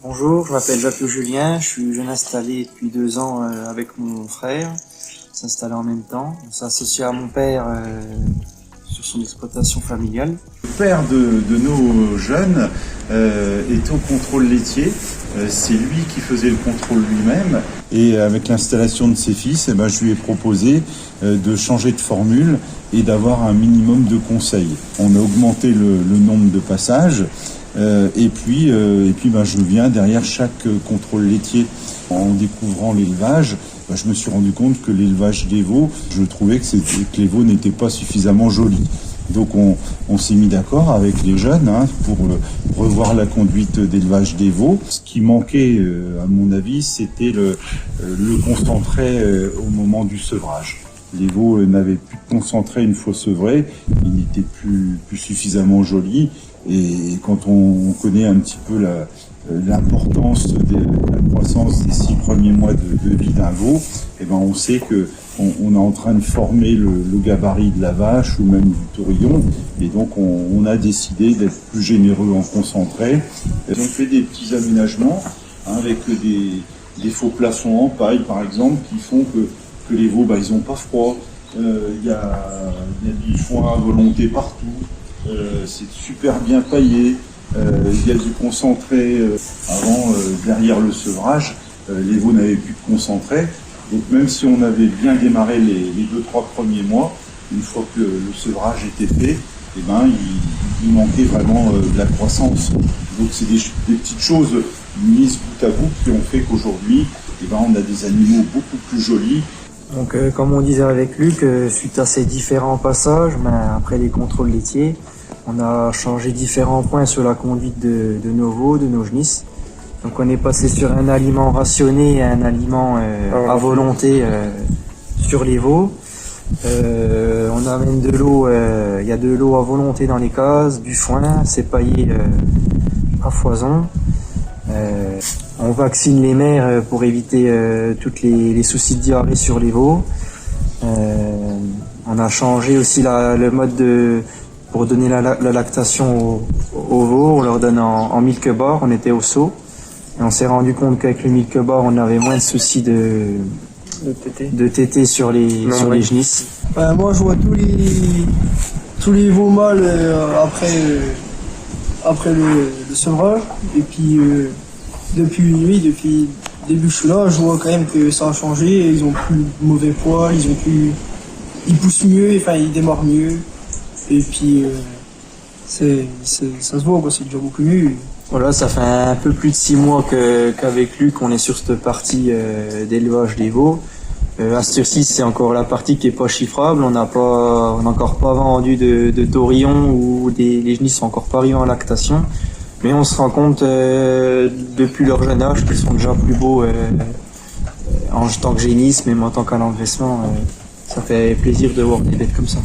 Bonjour, je m'appelle Jacques Julien, je suis jeune installé depuis 2 ans avec mon frère. On s'est installé en même temps. On s'est associé à mon père sur son exploitation familiale. Le père de nos jeunes est au contrôle laitier. C'est lui qui faisait le contrôle lui-même. Et avec l'installation de ses fils, je lui ai proposé de changer de formule et d'avoir un minimum de conseils. On a augmenté le nombre de passages. Et puis, je viens derrière chaque contrôle laitier. En découvrant l'élevage, je me suis rendu compte que l'élevage des veaux, je trouvais que les veaux n'étaient pas suffisamment jolis. Donc on s'est mis d'accord avec les jeunes pour revoir la conduite d'élevage des veaux. Ce qui manquait, à mon avis, c'était le concentré au moment du sevrage. Les veaux n'avaient plus de concentré une fois sevrés, ils n'étaient plus suffisamment jolis. Et quand on connaît un petit peu l'importance de la croissance des 6 premiers mois de vie d'un veau, on sait que on est en train de former le gabarit de la vache ou même du taurillon, et donc on a décidé d'être plus généreux en concentré. On fait des petits aménagements avec des faux plaçons en paille par exemple qui font que les veaux ils n'ont pas froid. Il y a du foin à volonté partout. C'est super bien paillé, il y a du concentré. Avant, derrière le sevrage, les veaux n'avaient plus de concentré. Donc même si on avait bien démarré les 2-3 premiers mois, une fois que le sevrage était fait, il manquait vraiment de la croissance. Donc c'est des petites choses mises bout à bout qui ont fait qu'aujourd'hui, on a des animaux beaucoup plus jolis. Donc comme on disait avec Luc, suite à ces différents passages, après les contrôles laitiers, on a changé différents points sur la conduite de nos veaux, de nos genisses. Donc on est passé sur un aliment rationné à un aliment à volonté sur les veaux. On amène de l'eau, il y a de l'eau à volonté dans les cases, du foin, c'est paillé à foison. On vaccine les mères pour éviter tous les soucis de diarrhée sur les veaux. On a changé aussi le mode pour donner la lactation aux veaux. On leur donne en milk bar, on était au seau. Et on s'est rendu compte qu'avec le milk bar, on avait moins de soucis de tétés sur les genisses. Moi, je vois tous les veaux mâles après le sevrage. Et puis, depuis début que je suis là, je vois quand même que ça a changé. Ils ont plus de mauvais poids, ils poussent mieux, ils démarrent mieux. Et puis, ça se voit, c'est déjà beaucoup mieux. Voilà, ça fait un peu plus de 6 mois qu'avec Luc, on est sur cette partie d'élevage des veaux. À ce ci c'est encore la partie qui est pas chiffrable. On n'a encore pas vendu de taurillon ou les genisses sont encore pas arrivées en lactation. Mais on se rend compte depuis leur jeune âge qu'ils sont déjà plus beaux en tant que génisse, même en tant qu'à l'engraissement. Ça fait plaisir de voir des bêtes comme ça.